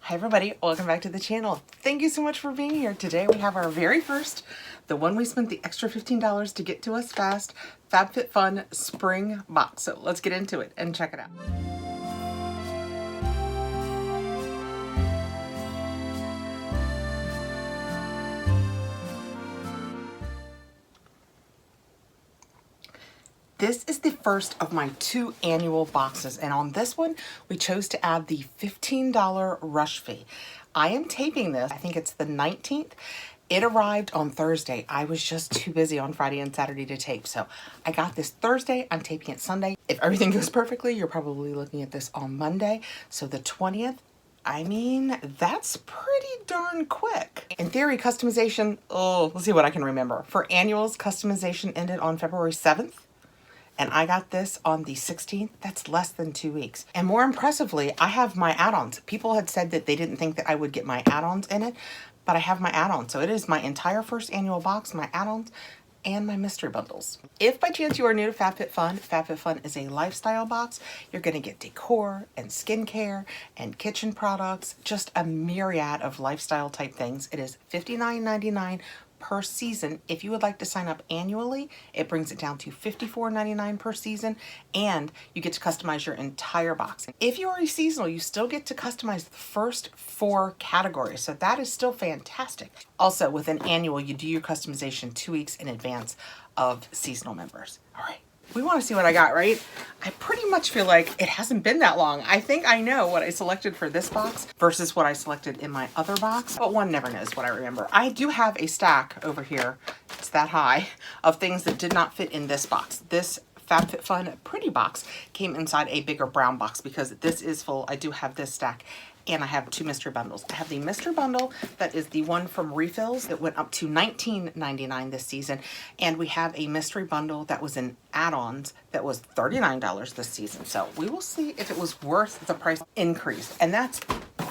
Hi everybody, welcome back to the channel. Thank you so much for being here. Today we have our very first, the one we spent the extra $15 to get to us fast, Fabfitfun Spring box. So let's get into it and check it out. This is the first of my 2 annual boxes, and on this one, we chose to add the $15 rush fee. I am taping this, I think it's the 19th. It arrived on Thursday. I was just too busy on Friday and Saturday to tape, so I got this Thursday, I'm taping it Sunday. If everything goes perfectly, you're probably looking at this on Monday, so the 20th. I mean, that's pretty darn quick. In theory, customization, let's see what I can remember. For annuals, customization ended on February 7th. And I got this on the 16th. That's less than 2 weeks. And more impressively, I have my add-ons. People had said that they didn't think that I would get my add-ons in it, but I have my add-ons. So it is my entire first annual box, my add-ons, and my mystery bundles. If by chance you are new to Fabfitfun, Fabfitfun is a lifestyle box. You're gonna get decor and skincare and kitchen products, just a myriad of lifestyle type things. It is $59.99 per season. If you would like to sign up annually, it brings it down to $54.99 per season, and you get to customize your entire box. If you are a seasonal, you still get to customize the first 4 categories, so that is still fantastic. Also, with an annual, you do your customization 2 weeks in advance of seasonal members. All right. We want to see what I got, right? I pretty much feel like it hasn't been that long. I think I know what I selected for this box versus what I selected in my other box, but one never knows what I remember. I do have a stack over here, it's that high, of things that did not fit in this box. This Fabfitfun Pretty box came inside a bigger brown box because this is full. I do have this stack. And I have 2 mystery bundles. I have the mystery bundle that is the one from Refills that went up to $19.99 this season. And we have a mystery bundle that was in add-ons that was $39 this season. So we will see if it was worth the price increase. And that's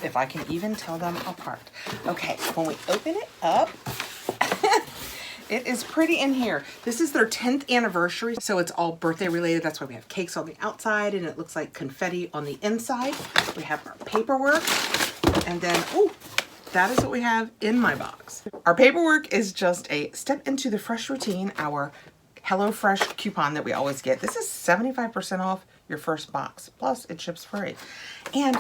if I can even tell them apart. Okay, when we open it up, it is pretty in here. This is their 10th anniversary, so it's all birthday related. That's why we have cakes on the outside and it looks like confetti on the inside. We have our paperwork, and then, that is what we have in my box. Our paperwork is just a step into the fresh routine, our HelloFresh coupon that we always get. This is 75% off your first box, plus it ships free. And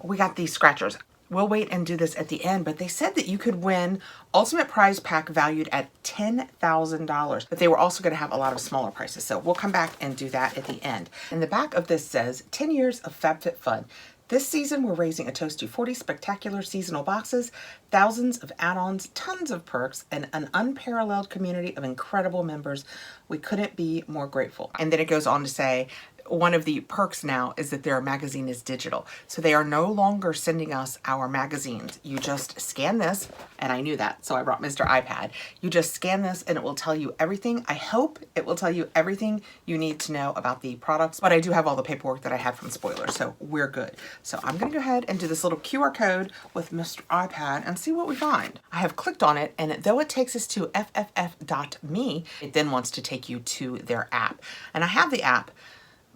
we got these scratchers. We'll wait and do this at the end, but they said that you could win ultimate prize pack valued at $10,000, but they were also going to have a lot of smaller prices. So we'll come back and do that at the end. And the back of this says 10 years of Fabfitfun. This season, we're raising a toast to 40 spectacular seasonal boxes, thousands of add-ons, tons of perks, and an unparalleled community of incredible members. We couldn't be more grateful. And then it goes on to say, one of the perks now is that their magazine is digital. So they are no longer sending us our magazines. You just scan this, and I knew that, so I brought Mr. iPad. You just scan this and it will tell you everything. I hope it will tell you everything you need to know about the products, but I do have all the paperwork that I had from Spoilers, so we're good. So I'm gonna go ahead and do this little QR code with Mr. iPad and see what we find. I have clicked on it, and though it takes us to fff.me, it then wants to take you to their app. And I have the app,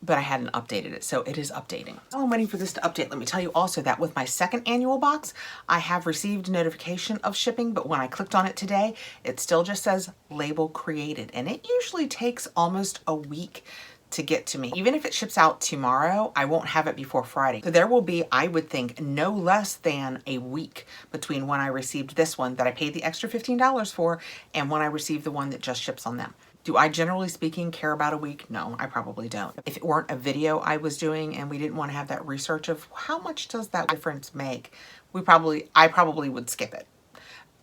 but I hadn't updated it, so it is updating. While I'm waiting for this to update, let me tell you also that with my second annual box, I have received notification of shipping, but when I clicked on it today, it still just says label created, and it usually takes almost a week to get to me. Even if it ships out tomorrow, I won't have it before Friday. So there will be, I would think, no less than a week between when I received this one that I paid the extra $15 for and when I received the one that just ships on them. Do I, generally speaking, care about a week? No, I probably don't. If it weren't a video I was doing and we didn't want to have that research of how much does that difference make, I probably would skip it.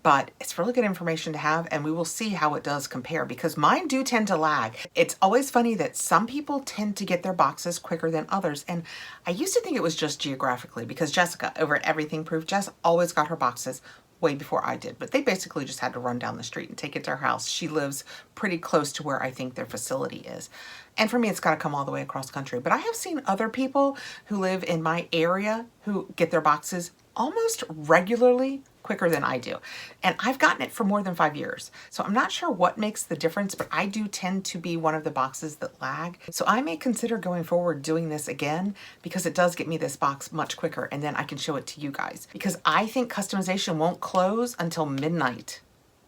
But it's really good information to have, and we will see how it does compare, because mine do tend to lag. It's always funny that some people tend to get their boxes quicker than others, and I used to think it was just geographically, because Jessica over at Everything Proof, Jess always got her boxes way before I did, but they basically just had to run down the street and take it to her house. She lives pretty close to where I think their facility is. And for me, it's got to come all the way across country. But I have seen other people who live in my area who get their boxes almost regularly quicker than I do. And I've gotten it for more than 5 years. So I'm not sure what makes the difference, but I do tend to be one of the boxes that lag. So I may consider going forward doing this again because it does get me this box much quicker, and then I can show it to you guys. Because I think customization won't close until midnight.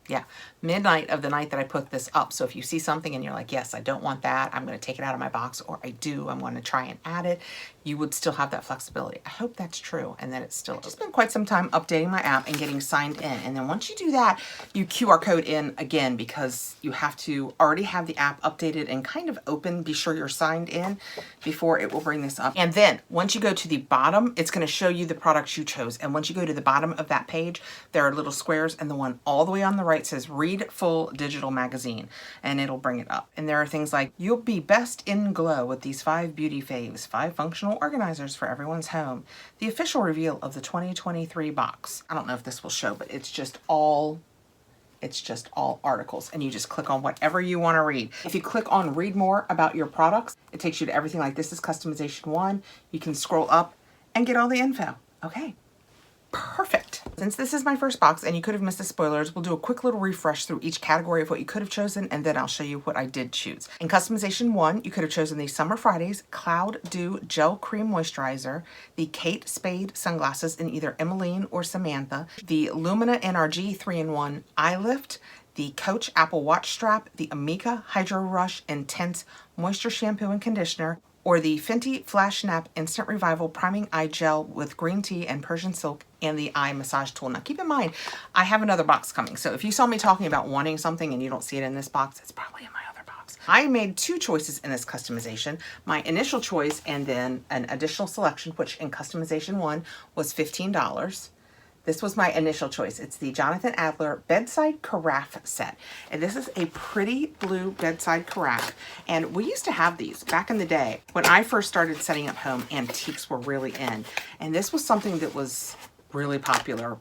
Yeah, midnight of the night that I put this up. So if you see something and you're like, yes, I don't want that, I'm going to take it out of my box, or I do, I'm going to try and add it, you would still have that flexibility. I hope that's true, and that it's still. I've just spent quite some time updating my app and getting signed in. And then once you do that, you QR code in again, because you have to already have the app updated and kind of open. Be sure you're signed in before it will bring this up. And then once you go to the bottom, it's going to show you the products you chose. And once you go to the bottom of that page, there are little squares, and the one all the way on the right says read full digital magazine, and it'll bring it up. And there are things like, you'll be best in glow with these 5 beauty faves, 5 functional organizers for everyone's home, the official reveal of the 2023 box. I don't know if this will show, but it's just all articles, and you just click on whatever you want to read. If you click on read more about your products, it takes you to everything. Like, this is customization 1. You can scroll up and get all the info. Okay. Perfect. Since this is my first box and you could have missed the spoilers, we'll do a quick little refresh through each category of what you could have chosen, and then I'll show you what I did choose. In customization 1, you could have chosen the Summer Fridays Cloud Dew Gel Cream Moisturizer, the Kate Spade sunglasses in either Emmeline or Samantha, the Lumina NRG 3-in-1 Eye Lift, the Coach Apple Watch Strap, the Amika Hydro Rush Intense Moisture Shampoo and Conditioner, or the Fenty Flash Snap Instant Revival Priming Eye Gel with green tea and Persian silk, and the eye massage tool. Now keep in mind, I have another box coming. So if you saw me talking about wanting something and you don't see it in this box, it's probably in my other box. I made 2 choices in this customization. My initial choice and then an additional selection, which in customization 1 was $15. This was my initial choice. It's the Jonathan Adler Bedside Carafe set. And this is a pretty blue bedside carafe. And we used to have these back in the day. When I first started setting up home, antiques were really in. And this was something that was really popular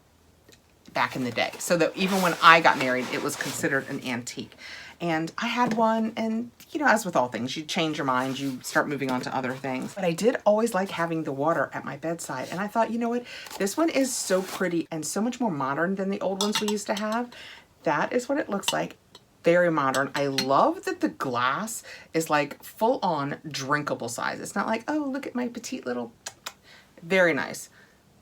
back in the day. So that even when I got married, it was considered an antique. And I had one, and you know, as with all things, you change your mind, you start moving on to other things. But I did always like having the water at my bedside. And I thought, you know what, this one is so pretty and so much more modern than the old ones we used to have. That is what it looks like. Very modern. I love that the glass is like full on drinkable size. It's not like, oh, look at my petite little, very nice.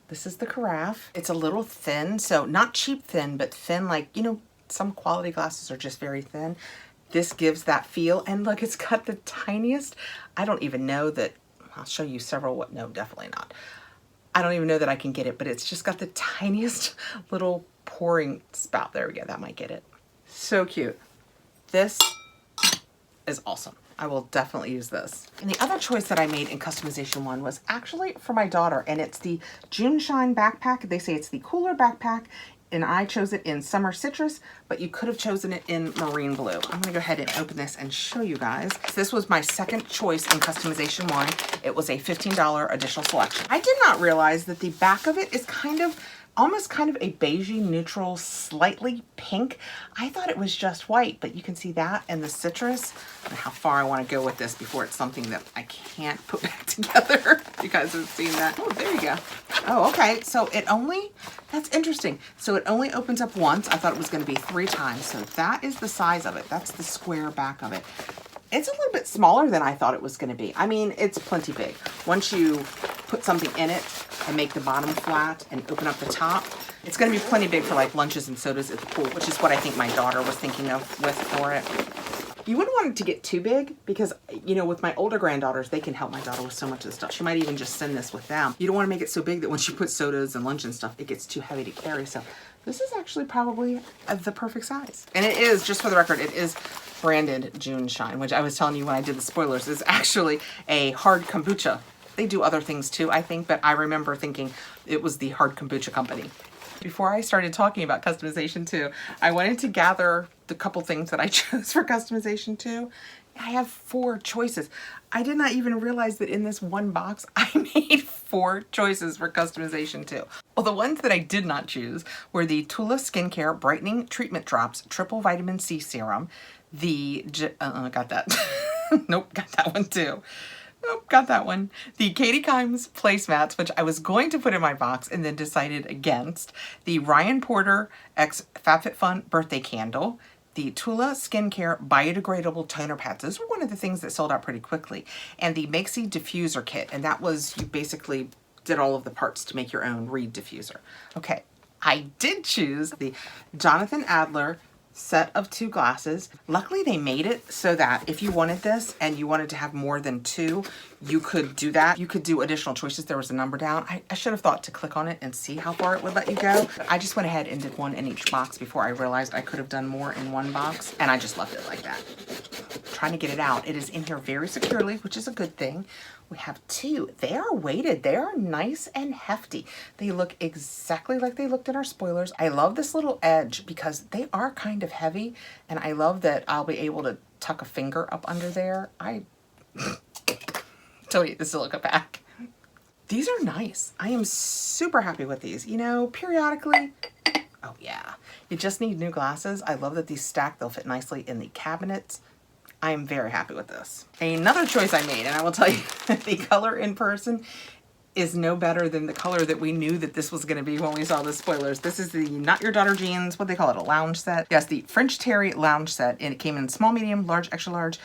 This is the carafe. It's a little thin, so not cheap thin, but thin, like, you know, some quality glasses are just very thin. This gives that feel, and look, it's got the tiniest, I don't even know that, I'll show you several, what, no, definitely not. I don't even know that I can get it, but it's just got the tiniest little pouring spout. There we go, that might get it. So cute. This is awesome. I will definitely use this. And the other choice that I made in customization 1 was actually for my daughter, and it's the June Shine backpack. They say it's the cooler backpack, and I chose it in Summer Citrus, but you could have chosen it in Marine Blue. I'm gonna go ahead and open this and show you guys. This was my second choice in customization 1. It was a $15 additional selection. I did not realize that the back of it is almost kind of a beigey neutral, slightly pink. I thought it was just white, but you can see that and the citrus. I don't know how far I want to go with this before it's something that I can't put back together. You guys have seen that. Oh, there you go. Oh, okay. So it only, that's interesting. So it only opens up once. I thought it was going to be 3 times. So that is the size of it. That's the square back of it. It's a little bit smaller than I thought it was going to be. I mean, it's plenty big. Once you put something in it and make the bottom flat and open up the top, it's going to be plenty big for like lunches and sodas at the pool, which is what I think my daughter was thinking of for it. You wouldn't want it to get too big because, you know, with my older granddaughters, they can help my daughter with so much of the stuff. She might even just send this with them. You don't want to make it so big that when she puts sodas and lunch and stuff, it gets too heavy to carry. So this is actually probably the perfect size. And it is, just for the record, it is branded June Shine, which I was telling you when I did the spoilers, is actually a hard kombucha. They do other things too, I think, but I remember thinking it was the hard kombucha company. Before I started talking about customization 2, I wanted to gather the couple things that I chose for customization 2. I have 4 choices. I did not even realize that in this one box, I made 4 choices for customization 2. Well, the ones that I did not choose were the Tula Skincare Brightening Treatment Drops Triple Vitamin C Serum, the, got that. Nope, got that one too. Oh, got that one. The Katie Kimes placemats, which I was going to put in my box and then decided against. The Ryan Porter X Fabfitfun birthday candle. The Tula Skincare biodegradable toner pads. Those were one of the things that sold out pretty quickly. And the Makesy diffuser kit. And that was, you basically did all of the parts to make your own reed diffuser. Okay, I did choose the Jonathan Adler set of 2 glasses. Luckily they made it so that if you wanted this and you wanted to have more than 2, you could do that. You could do additional choices. There was a number down. I should have thought to click on it and see how far it would let you go. But I just went ahead and did 1 in each box before I realized I could have done more in 1 box, and I just left it like that. Trying to get it out. It is in here very securely, which is a good thing. We have 2. They are weighted. They are nice and hefty. They look exactly like they looked in our spoilers. I love this little edge because they are kind of heavy, and I love that I'll be able to tuck a finger up under there. I don't need the silica pack. These are nice. I am super happy with these. You know, periodically, oh yeah, you just need new glasses. I love that these stack. They'll fit nicely in the cabinets. I am very happy with this. Another choice I made, and I will tell you, the color in person is no better than the color that we knew that this was going to be when we saw the spoilers. This is the Not Your Daughter Jeans, what they call it, a lounge set. Yes, the French Terry lounge set, and it came in small, medium, large, extra large,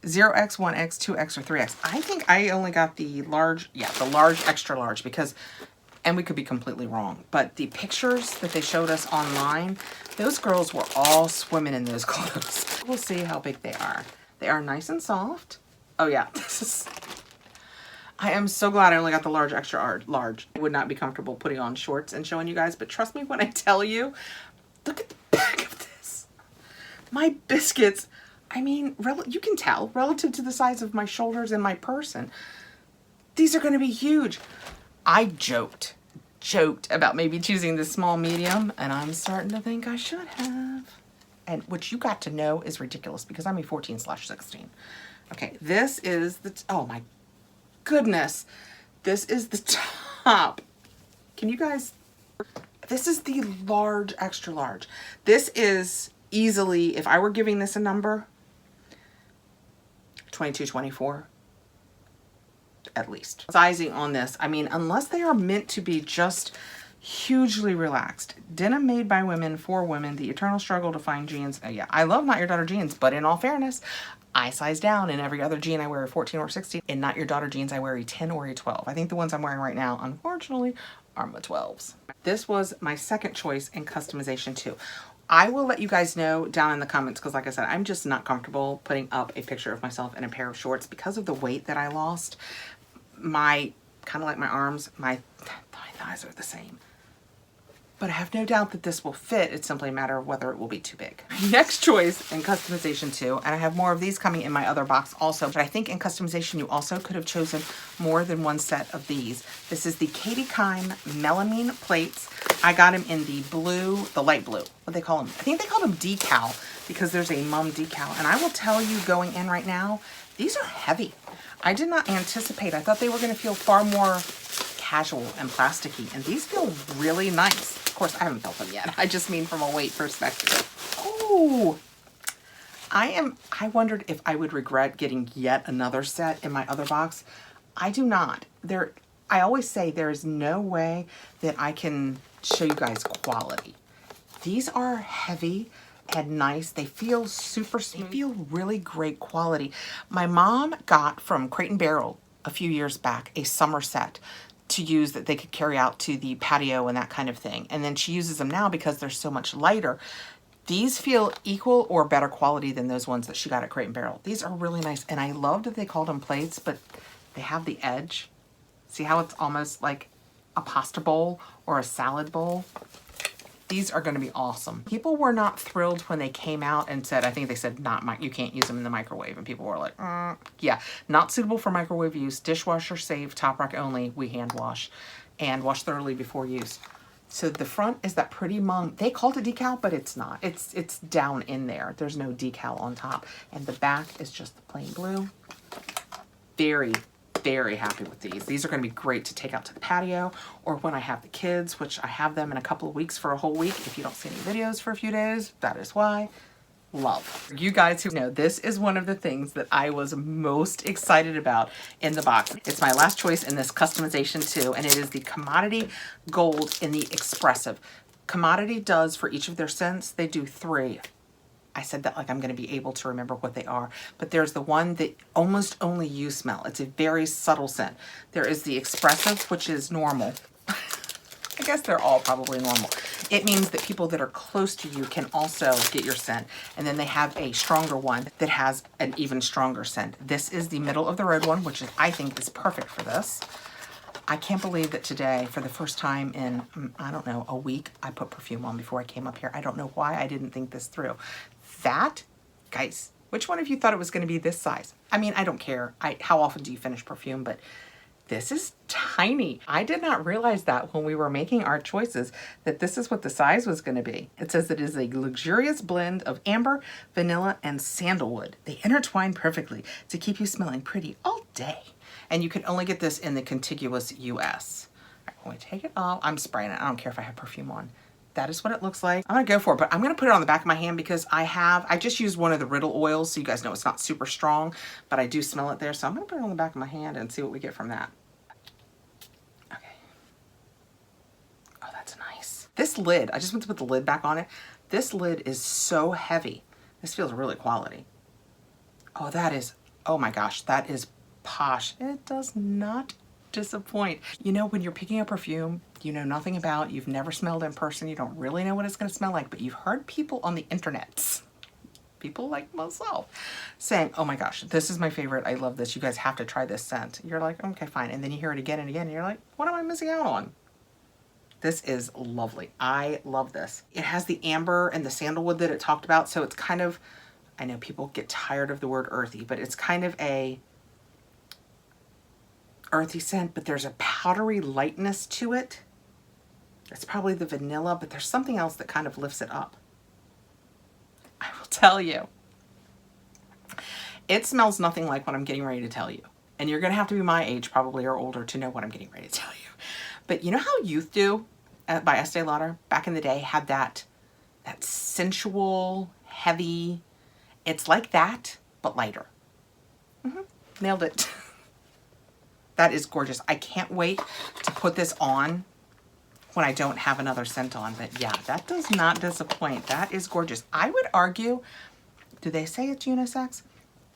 0X, 1X, 2X, or 3X. I think I only got the large, yeah, the large, extra large, because, and we could be completely wrong, but the pictures that they showed us online, those girls were all swimming in those clothes. We'll see how big they are. They are nice and soft. Oh yeah, this is, I am so glad I only got the large, extra large. I would not be comfortable putting on shorts and showing you guys, but trust me when I tell you, look at the back of this. My biscuits, I mean, you can tell, relative to the size of my shoulders and my person, these are gonna be huge. I joked about maybe choosing the small medium, and I'm starting to think I should have. And which you got to know is ridiculous because I'm a 14/16. Okay, this is the, oh my goodness. This is the top. Can you guys, this is the large, extra large. This is easily, if I were giving this a number, 22, 24. At least. Sizing on this, I mean, unless they are meant to be just hugely relaxed. Denim made by women for women, the eternal struggle to find jeans. Yeah, I love Not Your Daughter jeans, but in all fairness, I size down. In every other jean I wear a 14 or 16. In Not Your Daughter jeans I wear a 10 or a 12. I think the ones I'm wearing right now, unfortunately, are my 12s. This was my second choice in customization too. I will let you guys know down in the comments because like I said, I'm just not comfortable putting up a picture of myself in a pair of shorts because of the weight that I lost. My, kind of like my arms, my thighs are the same. But I have no doubt that this will fit. It's simply a matter of whether it will be too big. Next choice in customization too, and I have more of these coming in my other box also, but I think in customization you also could have chosen more than 1 set of these. This is the Katie Kime Melamine Plates. I got them in the blue, the light blue. What they call them? I think they call them decal because there's a mum decal. And I will tell you going in right now, these are heavy. I did not anticipate. I thought they were going to feel far more casual and plasticky, and these feel really nice. Of course, I haven't felt them yet. I just mean from a weight perspective. Oh, I wondered if I would regret getting yet another set in my other box. I do not. I always say there is no way that I can show you guys quality. These are heavy and nice. They feel super, they feel really great quality. My mom got from Crate & Barrel a few years back a summer set to use that they could carry out to the patio and that kind of thing. And then she uses them now because they're so much lighter. These feel equal or better quality than those ones that she got at Crate & Barrel. These are really nice. And I love that they called them plates, but they have the edge. See how it's almost like a pasta bowl or a salad bowl? These are going to be awesome. People were not thrilled when they came out and said, I think they said, you can't use them in the microwave. And people were like, yeah, not suitable for microwave use, dishwasher safe, top rack only, we hand wash, and wash thoroughly before use. So the front is that pretty mum, they called it decal, but it's not. It's down in there. There's no decal on top. And the back is just the plain blue. Very, very happy with these. These are going to be great to take out to the patio or when I have the kids, which I have them in a couple of weeks for a whole week. If you don't see any videos for a few days, that is why. love. You guys who know, this is one of the things that I was most excited about in the box. It's my last choice in this customization too, and it is the Commodity Gold in the Expressive. Commodity does, for each of their scents, they do 3. I said that like I'm going to be able to remember what they are, but there's the one that almost only you smell. It's a very subtle scent. There is the Expressive, which is normal. I guess they're all probably normal. It means that people that are close to you can also get your scent. And then they have a stronger one that has an even stronger scent. This is the middle of the road one, which is, I think, is perfect for this. I can't believe that today, for the first time in, I don't know, a week, I put perfume on before I came up here. I don't know why I didn't think this through. That, guys, which one of you thought it was going to be this size? I mean, I don't care. How often do you finish perfume? But this is tiny. I did not realize that when we were making our choices, that this is what the size was going to be. It says it is a luxurious blend of amber, vanilla, and sandalwood. They intertwine perfectly to keep you smelling pretty all day. And you can only get this in the contiguous US. All right, when we take it off, I'm spraying it. I don't care if I have perfume on. That is what it looks like. I'm gonna go for it, but I'm gonna put it on the back of my hand because I just used one of the Riddle oils, so you guys know it's not super strong, but I do smell it there. So I'm gonna put it on the back of my hand and see what we get from that. Okay. Oh, that's nice. This lid, I just went to put the lid back on it. This lid is so heavy. This feels really quality. Oh, that is, oh my gosh, that is posh. It does not disappoint. You know, when you're picking a perfume you know nothing about, you've never smelled in person, you don't really know what it's going to smell like, but you've heard people on the internets, people like myself, saying, oh my gosh, this is my favorite, I love this, you guys have to try this scent. You're like, okay, fine. And then you hear it again and again, and you're like, what am I missing out on? This is lovely. I love this. It has the amber and the sandalwood that it talked about, so it's kind of, I know people get tired of the word earthy, but it's kind of a earthy scent, but there's a powdery lightness to it. It's probably the vanilla, but there's something else that kind of lifts it up. I will tell you, it smells nothing like what I'm getting ready to tell you. And you're gonna have to be my age probably or older to know what I'm getting ready to tell you. But you know how Youth Do by Estee Lauder back in the day had that sensual, heavy, it's like that, but lighter. Nailed it. That is gorgeous. I can't wait to put this on when I don't have another scent on. But yeah, that does not disappoint. That is gorgeous. I would argue, do they say it's unisex?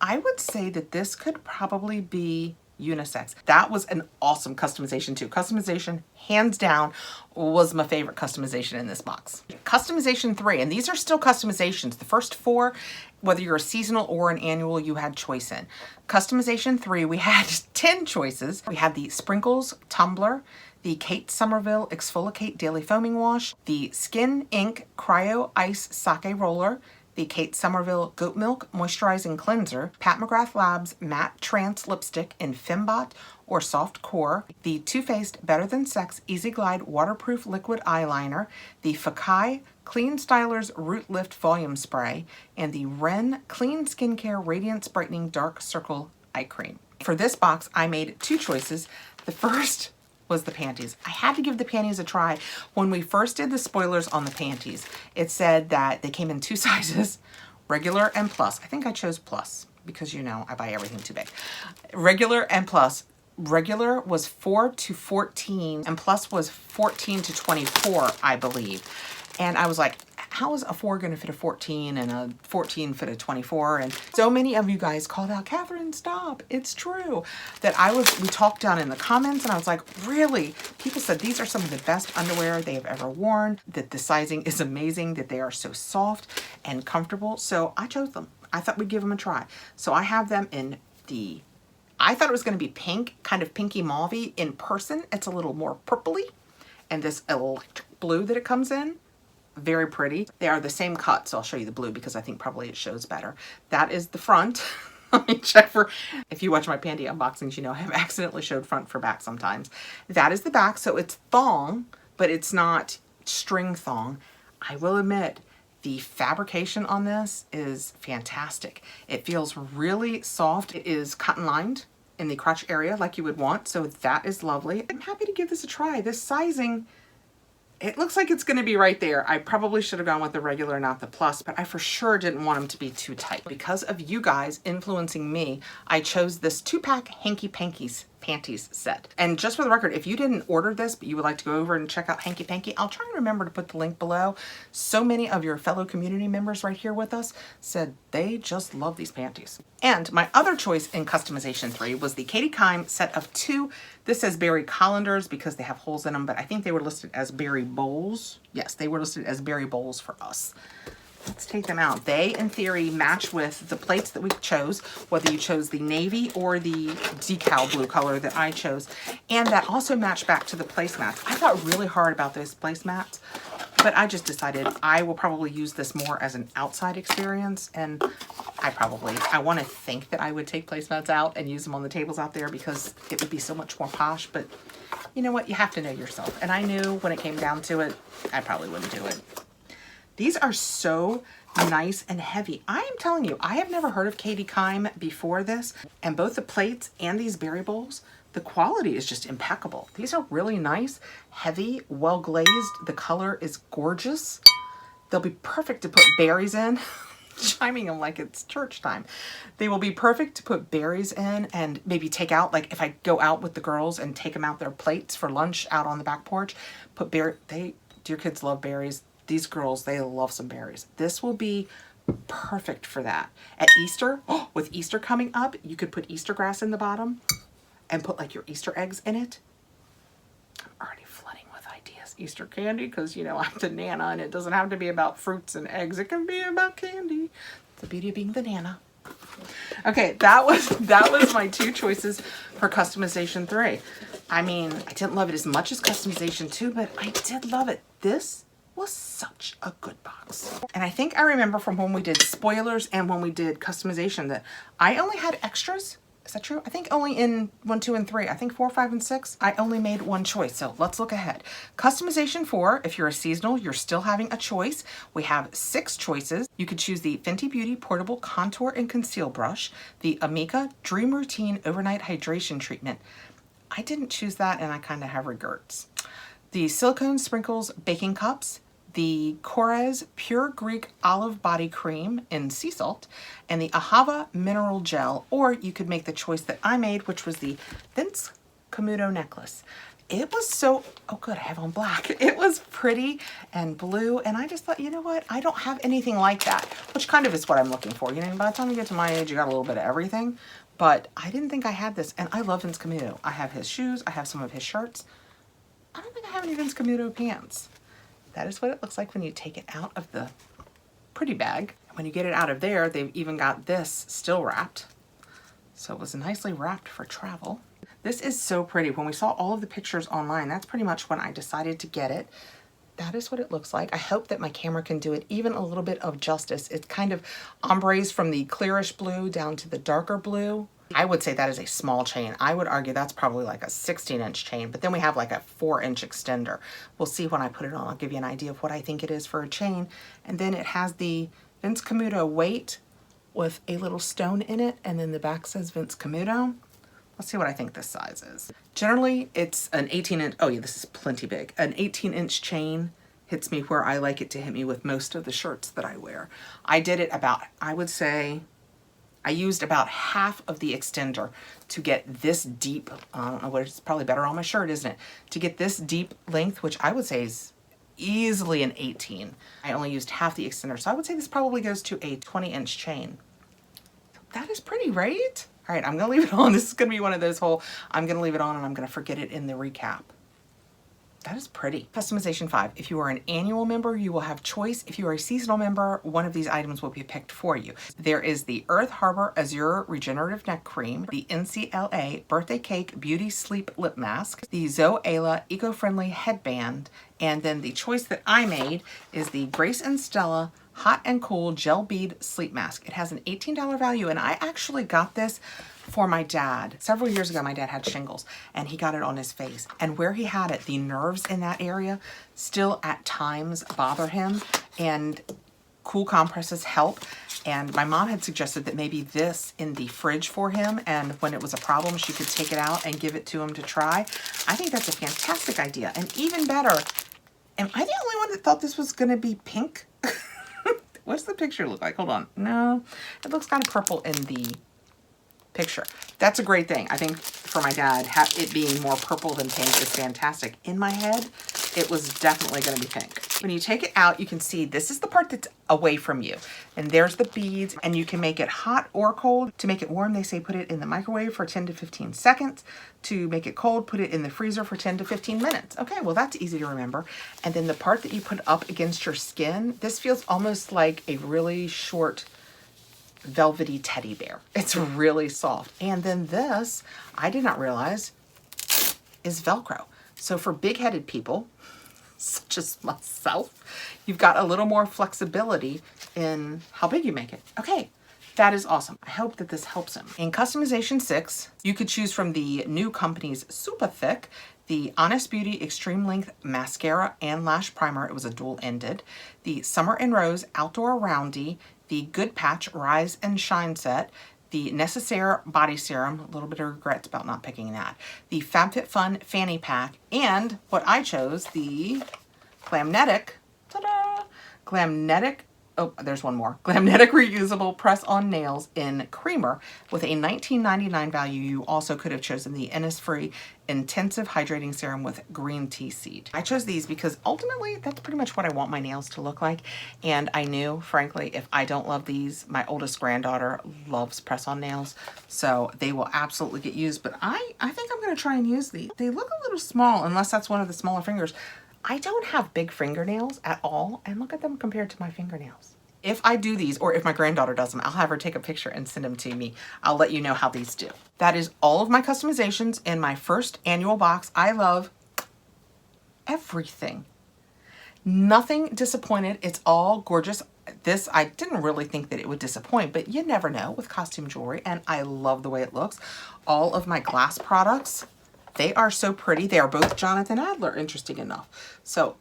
I would say that this could probably be unisex. That was an awesome customization too. Customization, hands down, was my favorite customization in this box. Customization 3, and these are still customizations. The first 4, whether you're a seasonal or an annual, you had choice in. Customization 3, we had 10 choices. We had the Sprinkles Tumbler, the Kate Somerville Exfoliate Daily Foaming Wash, the Skin Ink Cryo Ice Sake Roller, the Kate Somerville Goat Milk Moisturizing Cleanser, Pat McGrath Labs Matte Trance Lipstick in Fembot or Soft Core, the Too Faced Better Than Sex Easy Glide Waterproof Liquid Eyeliner, the Fakai Clean Stylers Root Lift Volume Spray, and the Ren Clean Skincare Radiance Brightening Dark Circle Eye Cream. For this box, I made 2 choices. The first was the Panties. I had to give the Panties a try. When we first did the spoilers on the Panties, it said that they came in 2 sizes, regular and plus. I think I chose plus because, you know, I buy everything too big. Regular and plus. Regular was 4 to 14 and plus was 14 to 24, I believe. And I was like, how is a 4 going to fit a 14 and a 14 fit a 24? And so many of you guys called out, Kathrin, stop, it's true. That we talked down in the comments and I was like, really? People said these are some of the best underwear they have ever worn, that the sizing is amazing, that they are so soft and comfortable. So I chose them. I thought we'd give them a try. So I have them in the, I thought it was going to be pink, kind of pinky mauve-y. In person, it's a little more purpley. And this electric blue that it comes in, very pretty. They are the same cut, so I'll show you the blue because I think probably it shows better. That is the front. Let me check for, if you watch my Panty unboxings, you know I have accidentally showed front for back sometimes. That is the back, so it's thong, but it's not string thong. I will admit, the fabrication on this is fantastic. It feels really soft. It is cotton lined in the crotch area like you would want, so that is lovely. I'm happy to give this a try. This sizing It looks like it's going to be right there. I probably should have gone with the regular, not the plus, but I for sure didn't want them to be too tight. Because of you guys influencing me, I chose this 2-pack Hanky Panky's Panties set. And just for the record, if you didn't order this, but you would like to go over and check out Hanky Panky, I'll try and remember to put the link below. So many of your fellow community members right here with us said they just love these panties. And my other choice in customization 3 was the Katie Kime set of 2. This says berry colanders because they have holes in them, but I think they were listed as berry bowls. Yes, they were listed as berry bowls for us. Let's take them out. They, in theory, match with the plates that we chose, whether you chose the navy or the decal blue color that I chose. And that also matched back to the placemats. I thought really hard about those placemats, but I just decided I will probably use this more as an outside experience. And I want to think that I would take placemats out and use them on the tables out there because it would be so much more posh. But you know what? You have to know yourself. And I knew when it came down to it, I probably wouldn't do it. These are so nice and heavy. I am telling you, I have never heard of Katie Kime before this. And both the plates and these berry bowls, the quality is just impeccable. These are really nice, heavy, well glazed. The color is gorgeous. They'll be perfect to put berries in. Chiming them like it's church time. They will be perfect to put berries in and maybe take out, like if I go out with the girls and take them out their plates for lunch out on the back porch, put your kids love berries. These girls, they love some berries. This will be perfect for that. At Easter, with Easter coming up, you could put Easter grass in the bottom and put like your Easter eggs in it. I'm already flooding with ideas. Easter candy, because you know, I'm the Nana and it doesn't have to be about fruits and eggs. It can be about candy. The beauty of being the Nana. Okay, that was my 2 choices for customization 3. I mean, I didn't love it as much as customization 2, but I did love it. This was such a good box. And I think I remember from when we did spoilers and when we did customization that I only had extras. Is that true? I think only in 1, 2, and 3. I think 4, 5, and 6, I only made 1 choice. So let's look ahead. Customization 4, if you're a seasonal, you're still having a choice. We have 6 choices. You could choose the Fenty Beauty Portable Contour and Conceal Brush, the Amika Dream Routine Overnight Hydration Treatment. I didn't choose that and I kind of have regrets. The Silicone Sprinkles Baking Cups, the Korres Pure Greek Olive Body Cream in Sea Salt, and the Ahava Mineral Gel, or you could make the choice that I made, which was the Vince Camuto Necklace. It was so, oh good, I have on black. It was pretty and blue, and I just thought, you know what? I don't have anything like that, which kind of is what I'm looking for. You know, by the time you get to my age, you got a little bit of everything, but I didn't think I had this, and I love Vince Camuto. I have his shoes, I have some of his shirts. I don't think I have any Vince Camuto pants. That is what it looks like when you take it out of the pretty bag. When you get it out of there, they've even got this still wrapped. So it was nicely wrapped for travel. This is so pretty. When we saw all of the pictures online, that's pretty much when I decided to get it. That is what it looks like. I hope that my camera can do it even a little bit of justice. It's kind of ombres from the clearish blue down to the darker blue. I would say that is a small chain. I would argue that's probably like a 16-inch chain, but then we have like a 4-inch extender. We'll see when I put it on. I'll give you an idea of what I think it is for a chain. And then it has the Vince Camuto weight with a little stone in it, and then the back says Vince Camuto. Let's see what I think this size is. Generally, it's an 18-inch, oh yeah, this is plenty big. An 18-inch chain hits me where I like it to hit me with most of the shirts that I wear. I did it about, I would say, I used about half of the extender to get this deep, I don't know what, it's probably better on my shirt, isn't it? To get this deep length, which I would say is easily an 18. I only used half the extender, so I would say this probably goes to a 20-inch chain. That is pretty, right? All right, I'm gonna leave it on. This is gonna be one of those whole, I'm gonna leave it on and I'm gonna forget it in the recap. That is pretty. Customization 5. If you are an annual member, you will have choice. If you are a seasonal member, one of these items will be picked for you. There is the Earth Harbor Azure Regenerative Neck Cream, the NCLA Birthday Cake Beauty Sleep Lip Mask, the Zoela Eco-Friendly Headband, and then the choice that I made is the Grace and Stella Hot and Cool Gel Bead Sleep Mask. It has an $18 value, and I actually got this for my dad. Several years ago, my dad had shingles and he got it on his face. And where he had it, the nerves in that area still at times bother him, and cool compresses help. And my mom had suggested that maybe this in the fridge for him, and when it was a problem, she could take it out and give it to him to try. I think that's a fantastic idea. And even better, Am I the only one that thought this was going to be pink? What's the picture look like? Hold on. No, it looks kind of purple in the picture. That's a great thing. I think for my dad, it being more purple than pink is fantastic. In my head, it was definitely going to be pink. When you take it out, you can see this is the part that's away from you. And there's the beads, and you can make it hot or cold. To make it warm, they say put it in the microwave for 10 to 15 seconds. To make it cold, put it in the freezer for 10 to 15 minutes. Okay, well, that's easy to remember. And then the part that you put up against your skin, this feels almost like a really short velvety teddy bear. It's really soft. And then this, I did not realize, is Velcro. So for big-headed people, such as myself, you've got a little more flexibility in how big you make it. Okay, that is awesome. I hope that this helps him. In customization 6, you could choose from the new company's Super Thick, the Honest Beauty Extreme Length Mascara and Lash Primer. It was a dual-ended. The Summer and Rose Outdoor Roundy, the Good Patch Rise and Shine Set, the Necessaire Body Serum, a little bit of regrets about not picking that, the Fabfitfun Fanny Pack, and what I chose, the Glamnetic, ta-da, Glamnetic, oh, there's one more, Glamnetic Reusable Press-On Nails in Creamer with a $19.99 value. You also could have chosen the Innisfree Intensive Hydrating Serum with Green Tea Seed. I chose these because ultimately that's pretty much what I want my nails to look like. And I knew, frankly, if I don't love these, my oldest granddaughter loves press-on nails. So they will absolutely get used. But I think I'm going to try and use these. They look a little small, unless that's one of the smaller fingers. I don't have big fingernails at all. And look at them compared to my fingernails. If I do these, or if my granddaughter does them, I'll have her take a picture and send them to me. I'll let you know how these do. That is all of my customizations in my first annual box. I love everything. Nothing disappointed. It's all gorgeous. This, I didn't really think that it would disappoint, but you never know with costume jewelry, and I love the way it looks. All of my glass products, they are so pretty. They are both Jonathan Adler, interesting enough. So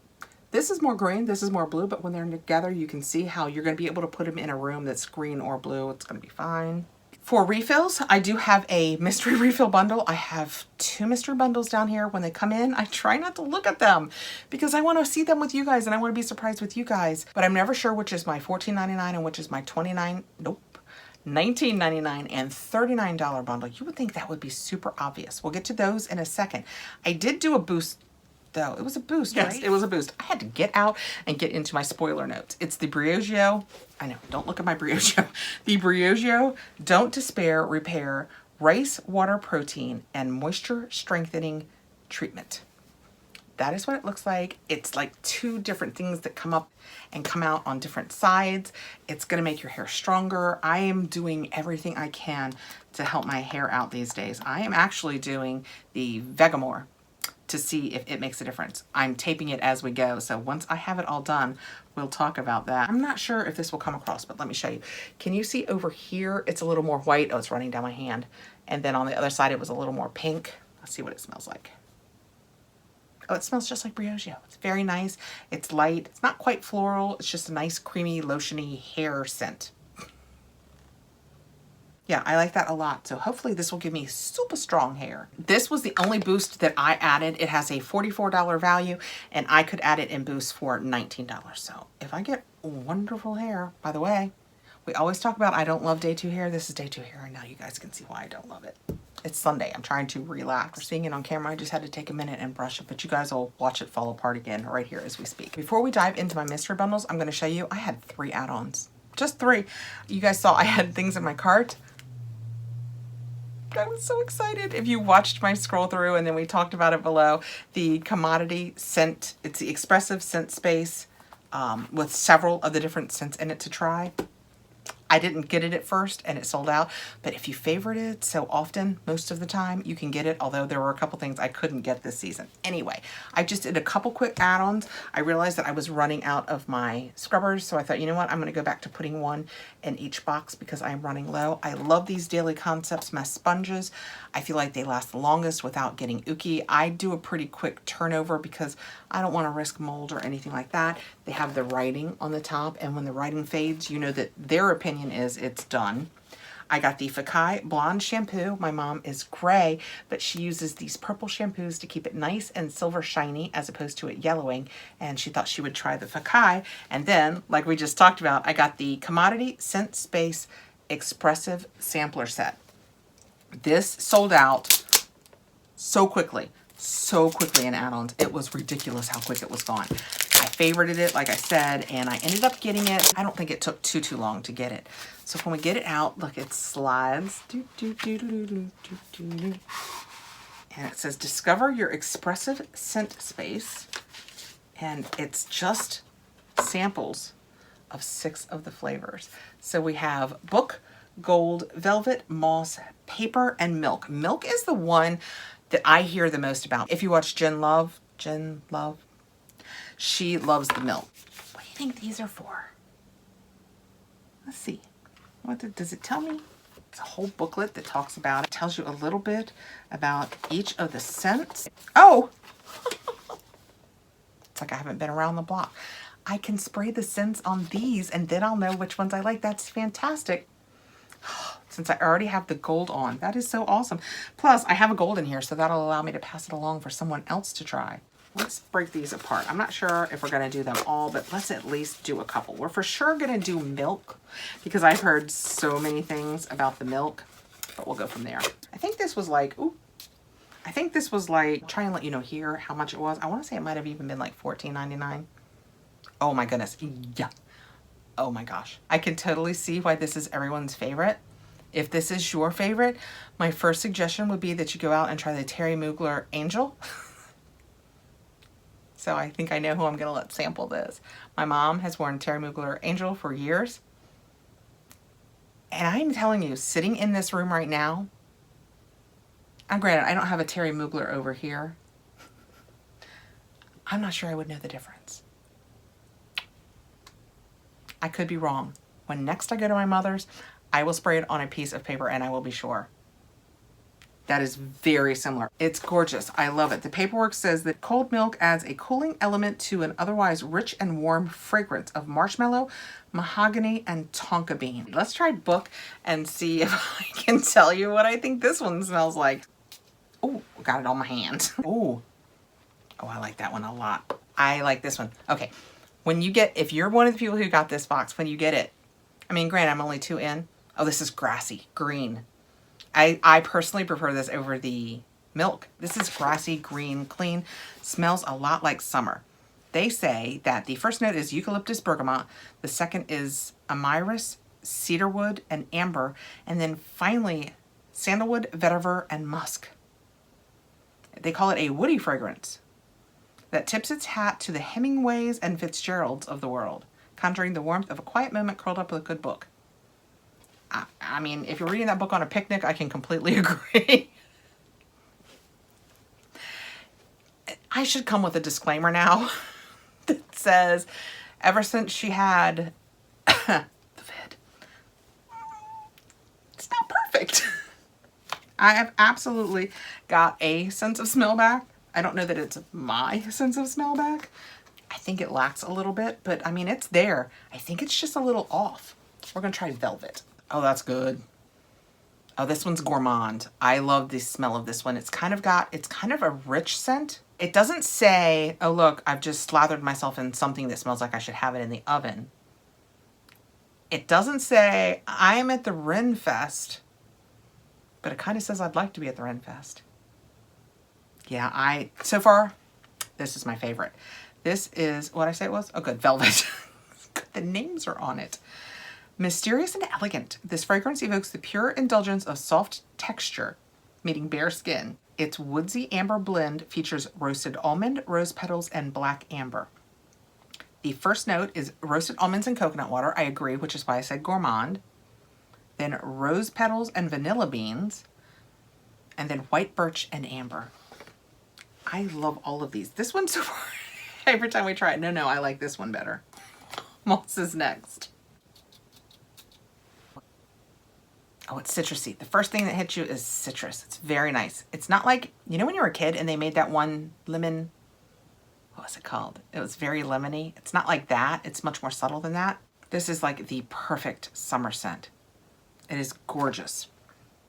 this is more green, this is more blue, but when they're together, you can see how you're going to be able to put them in a room that's green or blue. It's going to be fine. For refills, I do have a mystery refill bundle. I have 2 mystery bundles down here. When they come in, I try not to look at them because I want to see them with you guys and I want to be surprised with you guys. But I'm never sure which is my $14.99 and which is my $19.99 and $39 bundle. You would think that would be super obvious. We'll get to those in a second. I did do a boost though. It was a boost, yes, right? It was a boost. I had to get out and get into my spoiler notes. It's the Briogeo, I know, don't look at my Briogeo. The Briogeo Don't Despair Repair Rice Water Protein and Moisture Strengthening Treatment. That is what it looks like. It's like 2 different things that come up and come out on different sides. It's gonna make your hair stronger. I am doing everything I can to help my hair out these days. I am actually doing the Vegamore to see if it makes a difference. I'm taping it as we go, so once I have it all done, we'll talk about that. I'm not sure if this will come across, but let me show you. Can you see over here, it's a little more white. Oh, it's running down my hand. And then on the other side, it was a little more pink. Let's see what it smells like. Oh, it smells just like Briogeo. It's very nice. It's light. It's not quite floral. It's just a nice, creamy, lotiony hair scent. Yeah, I like that a lot. So hopefully this will give me super strong hair. This was the only boost that I added. It has a $44 value and I could add it in boost for $19. So if I get wonderful hair, by the way, we always talk about I don't love day 2 hair. This is day 2 hair and now you guys can see why I don't love it. It's Sunday. I'm trying to relax. For seeing it on camera, I just had to take a minute and brush it, but you guys will watch it fall apart again right here as we speak. Before we dive into my mystery bundles, I'm going to show you, I had 3 add-ons. Just 3. You guys saw I had things in my cart. I was so excited. If you watched my scroll through and then we talked about it below, the commodity scent, it's the expressive scent space with several of the different scents in it to try. I didn't get it at first and it sold out, but if you favorite it so often, most of the time, you can get it, although there were a couple things I couldn't get this season. Anyway, I just did a couple quick add-ons. I realized that I was running out of my scrubbers, so I thought, you know what, I'm going to go back to putting one in each box because I'm running low. I love these Daily Concepts mesh sponges. I feel like they last the longest without getting ooky. I do a pretty quick turnover because I don't want to risk mold or anything like that. They have the writing on the top, and when the writing fades, you know that their opinion is it's done. I got the Fleek Blonde shampoo. My mom is gray, but she uses these purple shampoos to keep it nice and silver shiny as opposed to it yellowing. And she thought she would try the Fleek. And then, like we just talked about, I got the Commodity Scent Space Expressive Sampler Set. This sold out so quickly in Addons. It was ridiculous how quick it was gone. I favorited it, like I said, and I ended up getting it. I don't think it took too long to get it. So when we get it out, look, it slides. And it says, discover your expressive scent space. And it's just samples of 6 of the flavors. So we have Book, Gold, Velvet, Moss, Paper, and Milk. Milk is the one that I hear the most about. If you watch Jen Love, she loves the milk. What do you think these are for? Let's see. Does it tell me? It's a whole booklet that talks about it. It tells you a little bit about each of the scents. Oh! It's like I haven't been around the block. I can spray the scents on these and then I'll know which ones I like. That's fantastic. Since I already have the gold on. That is so awesome. Plus, I have a gold in here, so that'll allow me to pass it along for someone else to try. Let's break these apart. I'm not sure if we're going to do them all, but let's at least do a couple. We're for sure going to do milk because I've heard so many things about the milk, but we'll go from there. I think this was like, try and let you know here how much it was. I want to say it might have even been like $14.99. Oh my goodness. Yeah. Oh my gosh. I can totally see why this is everyone's favorite. If this is your favorite, my first suggestion would be that you go out and try the Terry Mugler Angel. So I think I know who I'm going to let sample this. My mom has worn Terry Mugler Angel for years. And I'm telling you, sitting in this room right now, and granted, I don't have a Terry Mugler over here. I'm not sure I would know the difference. I could be wrong. When next I go to my mother's, I will spray it on a piece of paper and I will be sure. That is very similar. It's gorgeous. I love it. The paperwork says that cold milk adds a cooling element to an otherwise rich and warm fragrance of marshmallow, mahogany, and tonka bean. Let's try Book and see if I can tell you what I think this one smells like. Oh, got it on my hand. Oh, I like that one a lot. I like this one. Okay, if you're one of the people who got this box, when you get it, I mean, granted, I'm only 2 in. Oh, this is grassy green. I personally prefer this over the milk. This is grassy green, clean, smells a lot like summer. They say that the first note is eucalyptus bergamot, the second is amyris, cedarwood, and amber, and then finally sandalwood, vetiver, and musk. They call it a woody fragrance that tips its hat to the Hemingways and Fitzgeralds of the world, conjuring the warmth of a quiet moment curled up with a good book. I mean, if you're reading that book on a picnic, I can completely agree. I should come with a disclaimer now that says, ever since she had the vid, it's not perfect. I have absolutely got a sense of smell back. I don't know that it's my sense of smell back. I think it lacks a little bit, but I mean, it's there. I think it's just a little off. We're gonna try Velvet. Oh, that's good. Oh, this one's gourmand. I love the smell of this one. It's kind of a rich scent. It doesn't say, oh look, I've just slathered myself in something that smells like I should have it in the oven. It doesn't say, I'm at the Ren Fest, but it kind of says I'd like to be at the Ren Fest. Yeah, so far, this is my favorite. This is, what I say it was? Oh good, Velvet. The names are on it. Mysterious and elegant, this fragrance evokes the pure indulgence of soft texture, meeting bare skin. Its woodsy amber blend features roasted almond, rose petals, and black amber. The first note is roasted almonds and coconut water. I agree, which is why I said gourmand. Then rose petals and vanilla beans. And then white birch and amber. I love all of these. This one so far, every time we try it, no, I like this one better. Moss is next. Oh, it's citrusy. The first thing that hits you is citrus. It's very nice. It's not like, you know when you were a kid and they made that one lemon, what was it called? It was very lemony. It's not like that. It's much more subtle than that. This is like the perfect summer scent. It is gorgeous.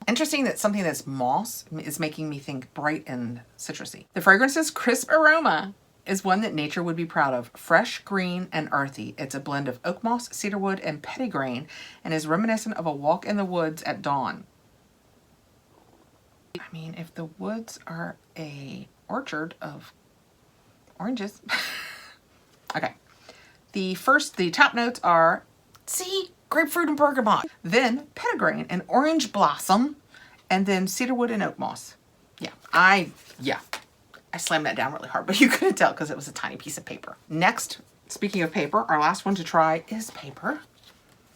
Interesting that something that's moss is making me think bright and citrusy. The fragrance's crisp aroma is one that nature would be proud of. Fresh, green, and earthy. It's a blend of oak moss, cedarwood, and petitgrain, and is reminiscent of a walk in the woods at dawn. I mean, if the woods are a orchard of oranges. Okay. The top notes are, see, grapefruit and bergamot. Then petitgrain and orange blossom, and then cedarwood and oak moss. Yeah, I slammed that down really hard, but you couldn't tell because it was a tiny piece of paper. Next, speaking of paper, our last one to try is paper.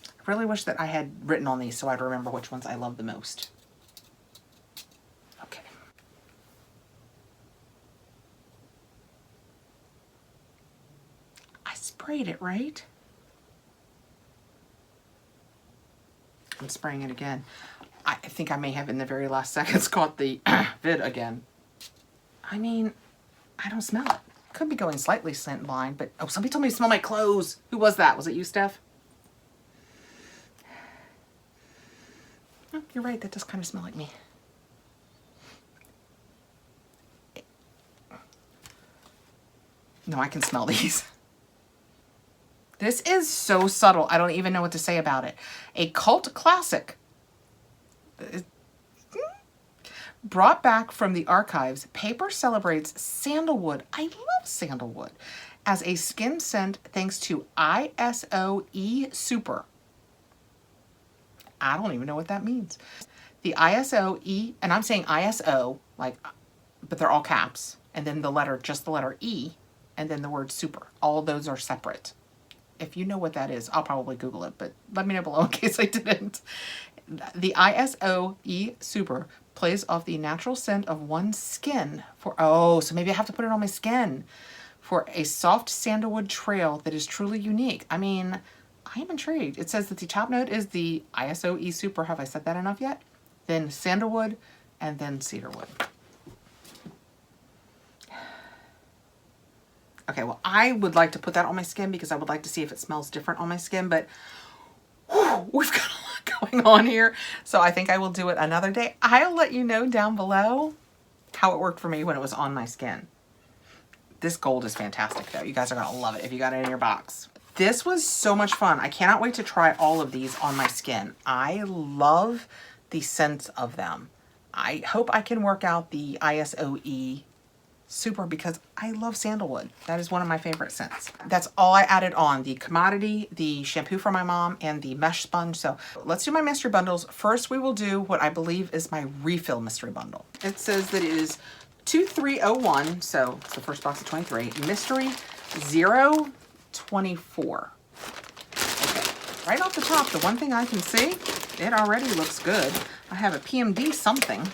I really wish that I had written on these so I'd remember which ones I love the most. Okay. I sprayed it, right? I'm spraying it again. I think I may have in the very last seconds caught the vid again. I mean, I don't smell it. Could be going slightly scent blind, but oh, somebody told me to smell my clothes. Who was that? Was it you, Steph? Oh, you're right, that does kind of smell like me. No, I can smell these. This is so subtle, I don't even know what to say about it. A cult classic. Brought back from the archives, paper celebrates sandalwood. I love sandalwood as a skin scent thanks to ISO E Super. I don't even know what that means. The ISO E, and I'm saying ISO, like, but they're all caps, and then the letter, just the letter E, and then the word super. All those are separate. If you know what that is, I'll probably Google it, but let me know below in case I didn't. The ISO E Super plays off the natural scent of one's skin for, oh, so maybe I have to put it on my skin for a soft sandalwood trail that is truly unique. I mean, I am intrigued. It says that the top note is the ISO E Super. Have I said that enough yet? Then sandalwood and then cedarwood. Okay, well, I would like to put that on my skin because I would like to see if it smells different on my skin, but whew, we've got a lot going on here. So I think I will do it another day. I'll let you know down below how it worked for me when it was on my skin. This gold is fantastic though. You guys are gonna love it if you got it in your box. This was so much fun. I cannot wait to try all of these on my skin. I love the scent of them. I hope I can work out the ISOE Super because I love sandalwood. That is one of my favorite scents. That's all I added on: the commodity, the shampoo for my mom, and the mesh sponge. So let's do my mystery bundles. First, we will do what I believe is my refill mystery bundle. It says that it is 2301, so it's the first box of 23. Mystery 024. Okay, right off the top, the one thing I can see, it already looks good. I have a PMD something.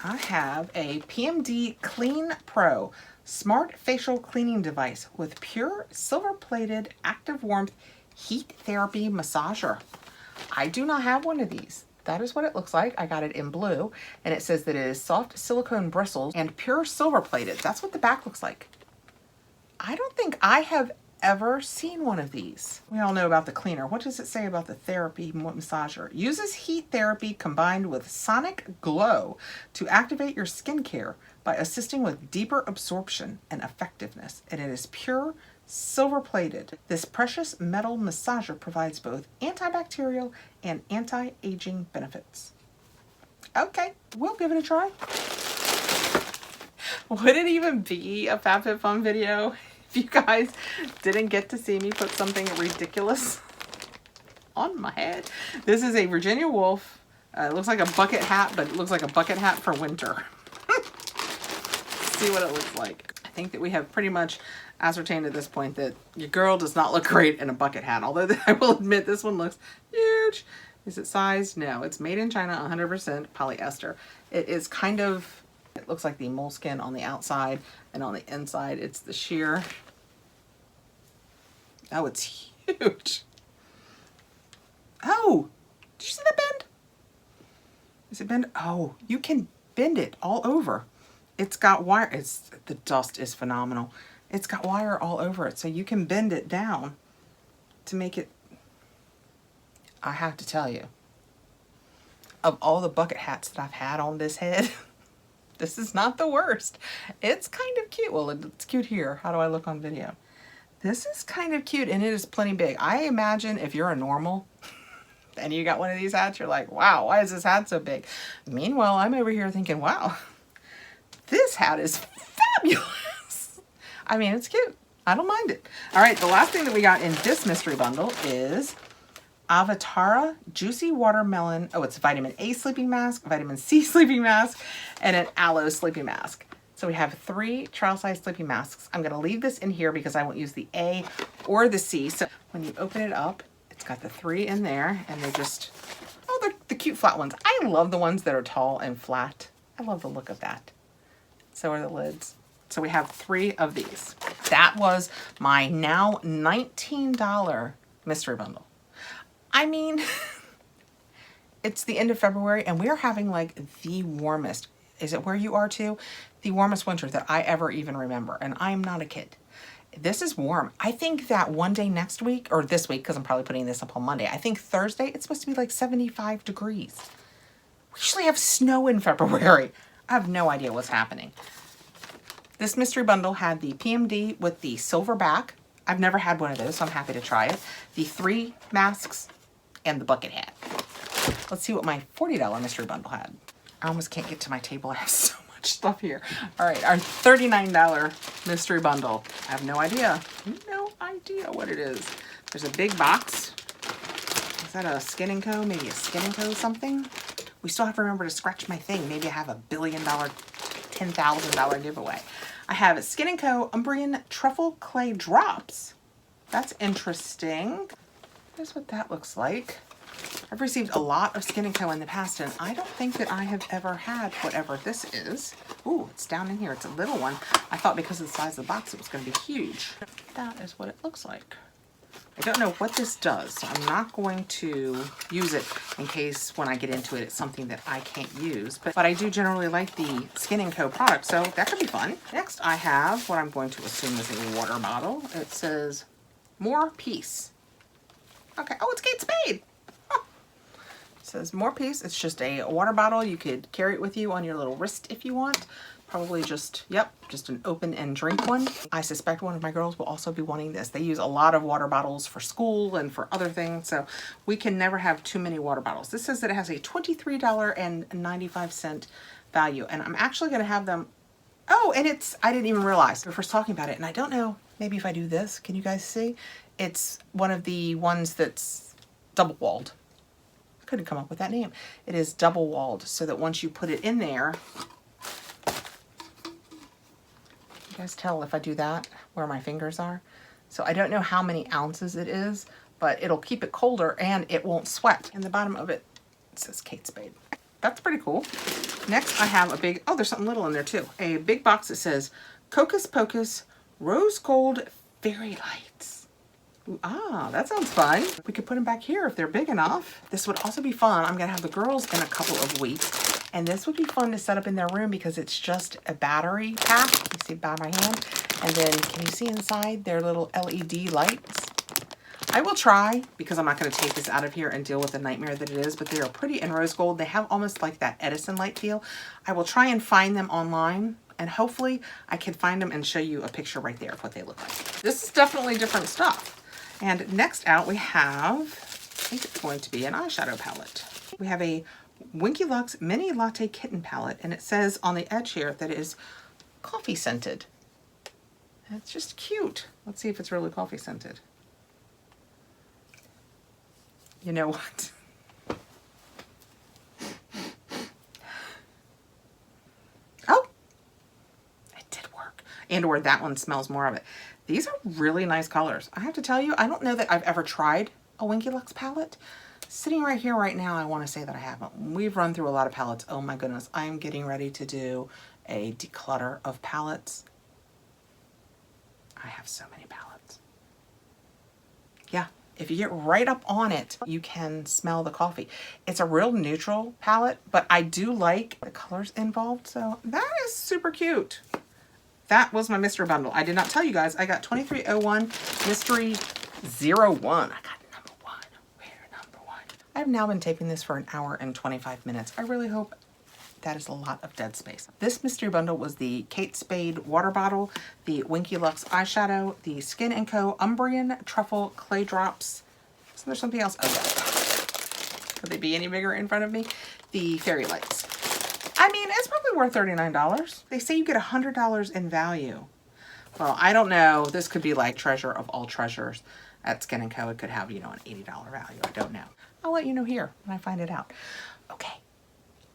I have a PMD Clean Pro Smart Facial Cleaning Device with pure silver-plated active warmth heat therapy massager. I do not have one of these. That is what it looks like. I got it in blue, and it says that it is soft silicone bristles and pure silver-plated. That's what the back looks like. I don't think I have ever seen one of these. We all know about the cleaner. What does it say about the therapy massager? Uses heat therapy combined with sonic glow to activate your skincare by assisting with deeper absorption and effectiveness. And it is pure silver plated. This precious metal massager provides both antibacterial and anti-aging benefits. Okay, we'll give it a try. Would it even be a Fabfitfun video if you guys didn't get to see me put something ridiculous on my head? This is a Virginia Wolf. It looks like a bucket hat, but it looks like a bucket hat for winter. See what it looks like. I think that we have pretty much ascertained at this point that your girl does not look great in a bucket hat. Although I will admit this one looks huge. Is it sized? No, it's made in China, 100% polyester. It is kind of, it looks like the moleskin on the outside, and on the inside it's the sheer. Oh, it's huge. Oh, did you see that bend? Is it bend? Oh, you can bend it all over. It's got wire. The dust is phenomenal. It's got wire all over it, so you can bend it down to make it. I have to tell you, Of all the bucket hats that I've had on this head, this is not the worst. It's kind of cute. Well, it's cute here. How do I look on video? This is kind of cute, and it is plenty big. I imagine if you're a normal and you got one of these hats, you're like, wow, why is this hat so big? Meanwhile, I'm over here thinking, wow, this hat is fabulous. I mean, it's cute. I don't mind it. All right, the last thing that we got in this mystery bundle is Avatara Juicy Watermelon. Oh, it's vitamin A sleeping mask, vitamin C sleeping mask, and an aloe sleeping mask. So we have 3 trial size sleeping masks. I'm gonna leave this in here because I won't use the A or the C. So when you open it up, it's got the 3 in there, and they're just, oh, they're the cute flat ones. I love the ones that are tall and flat. I love the look of that. So are the lids. So we have 3 of these. That was my now $19 mystery bundle. I mean, it's the end of February and we're having like the warmest, is it where you are too? The warmest winter that I ever even remember. And I'm not a kid. This is warm. I think that one day next week, or this week, because I'm probably putting this up on Monday, I think Thursday, it's supposed to be like 75 degrees. We usually have snow in February. I have no idea what's happening. This mystery bundle had the PMD with the silver back. I've never had one of those, so I'm happy to try it. The 3 masks and the bucket hat. Let's see what my $40 mystery bundle had. I almost can't get to my table. I have so much stuff here. All right, our $39 mystery bundle. I have no idea what it is. There's a big box. Is that a Skin & Co? Maybe a Skin & Co something? We still have to remember to scratch my thing. Maybe I have a $1 billion, $10,000 giveaway. I have Skin & Co Umbrian Truffle Clay Drops. That's interesting. Here's what that looks like. I've received a lot of Skin & Co in the past, and I don't think that I have ever had whatever this is. Ooh, it's down in here. It's a little one. I thought because of the size of the box it was going to be huge. That is what it looks like. I don't know what this does, so I'm not going to use it in case when I get into it, it's something that I can't use. But I do generally like the Skin & Co product, so that could be fun. Next, I have what I'm going to assume is a water bottle. It says, More Peace. Okay, oh, it's Kate Spade. Huh. It says More Peace. It's just a water bottle. You could carry it with you on your little wrist if you want. Probably just, yep, just an open and drink one. I suspect one of my girls will also be wanting this. They use a lot of water bottles for school and for other things, so we can never have too many water bottles. This says that it has a $23.95 value, and I'm actually going to have them. Oh, and it's, I didn't even realize. We were first talking about it, and I don't know, maybe if I do this, can you guys see? It's one of the ones that's double-walled. Couldn't come up with that name. It is double-walled, so that once you put it in there, you guys tell if I do that where my fingers are. So I don't know how many ounces it is, but it'll keep it colder and it won't sweat. In the bottom of it, it says Kate Spade. That's pretty cool. Next I have a big, oh, there's something little in there too. A big box that says Cocus Pocus Rose Gold Fairy Lights. Ooh, ah, that sounds fun. We could put them back here if they're big enough. This would also be fun. I'm gonna have the girls in a couple of weeks. And this would be fun to set up in their room because it's just a battery pack. You see by my hand. And then can you see inside their little LED lights? I will try, because I'm not going to take this out of here and deal with the nightmare that it is, but they are pretty in rose gold. They have almost like that Edison light feel. I will try and find them online, and hopefully I can find them and show you a picture right there of what they look like. This is definitely different stuff. And next out we have, I think it's going to be an eyeshadow palette. We have a Winky Lux Mini Latte Kitten Palette, and it says on the edge here that it is coffee scented. And it's just cute. Let's see if it's really coffee scented. You know what? Oh, it did work. And or that one smells more of it. These are really nice colors. I have to tell you, I don't know that I've ever tried a Winky Lux palette. Sitting right here right now, I want to say that I haven't. We've run through a lot of palettes. Oh my goodness, I am getting ready to do a declutter of palettes. I have so many palettes. Yeah, if you get right up on it, you can smell the coffee. It's a real neutral palette, but I do like the colors involved, so that is super cute. That was my mystery bundle. I did not tell you guys, I got 2301 Mystery 01. I got I have now been taping this for an hour and 25 minutes. I really hope that is a lot of dead space. This mystery bundle was the Kate Spade water bottle, the Winky Lux eyeshadow, the Skin & Co. Umbrian Truffle Clay Drops. Isn't there something else? Oh, yeah. Could they be any bigger in front of me? The Fairy Lights. I mean, it's probably worth $39. They say you get $100 in value. Well, I don't know. This could be like treasure of all treasures at Skin & Co. It could have, you know, an $80 value. I don't know. I'll let you know here when I find it out. Okay.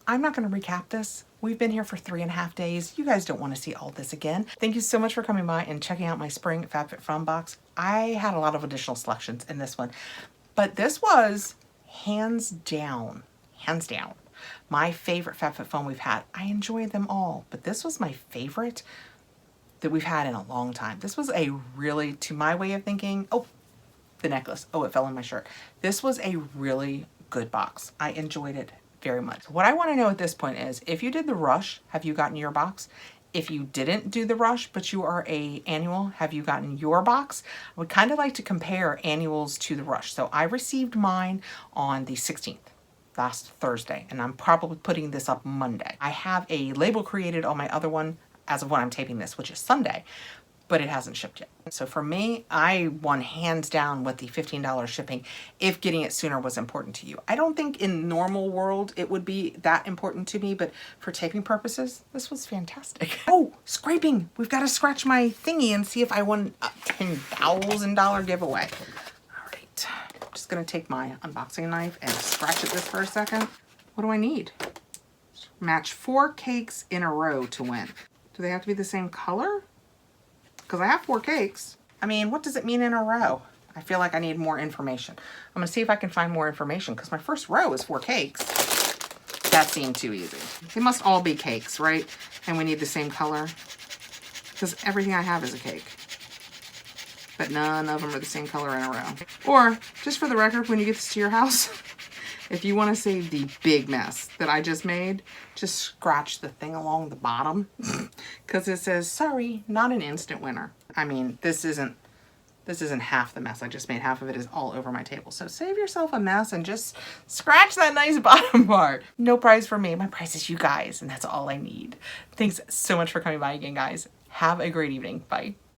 I'm not going to recap this. We've been here for 3.5 days. You guys don't want to see all this again. Thank you so much for coming by and checking out my spring Fabfitfun box. I had a lot of additional selections in this one, but this was hands down, my favorite Fabfitfun we've had. I enjoyed them all, but this was my favorite that we've had in a long time. This was a really, to my way of thinking, oh, the necklace. Oh, it fell in my shirt. This was a really good box. I enjoyed it very much. What I want to know at this point is, if you did the rush, have you gotten your box? If you didn't do the rush, but you are a annual, have you gotten your box? I would kind of like to compare annuals to the rush. So I received mine on the 16th, last Thursday, and I'm probably putting this up Monday. I have a label created on my other one as of when I'm taping this, which is Sunday, but it hasn't shipped yet. So for me, I won hands down with the $15 shipping if getting it sooner was important to you. I don't think in normal world it would be that important to me, but for taping purposes, this was fantastic. Oh, scraping. We've got to scratch my thingy and see if I won a $10,000 giveaway. All right, I'm just gonna take my unboxing knife and scratch at this for a second. What do I need? Match 4 cakes in a row to win. Do they have to be the same color? Because I have 4 cakes. I mean, what does it mean in a row? I feel like I need more information. I'm gonna see if I can find more information because my first row is 4 cakes. That seemed too easy. They must all be cakes, right? And we need the same color because everything I have is a cake. But none of them are the same color in a row. Or, just for the record, when you get this to your house, if you want to save the big mess that I just made, just scratch the thing along the bottom because it says, sorry, not an instant winner. I mean, this isn't half the mess I just made. Half of it is all over my table. So save yourself a mess and just scratch that nice bottom part. No prize for me. My prize is you guys, and that's all I need. Thanks so much for coming by again, guys. Have a great evening. Bye.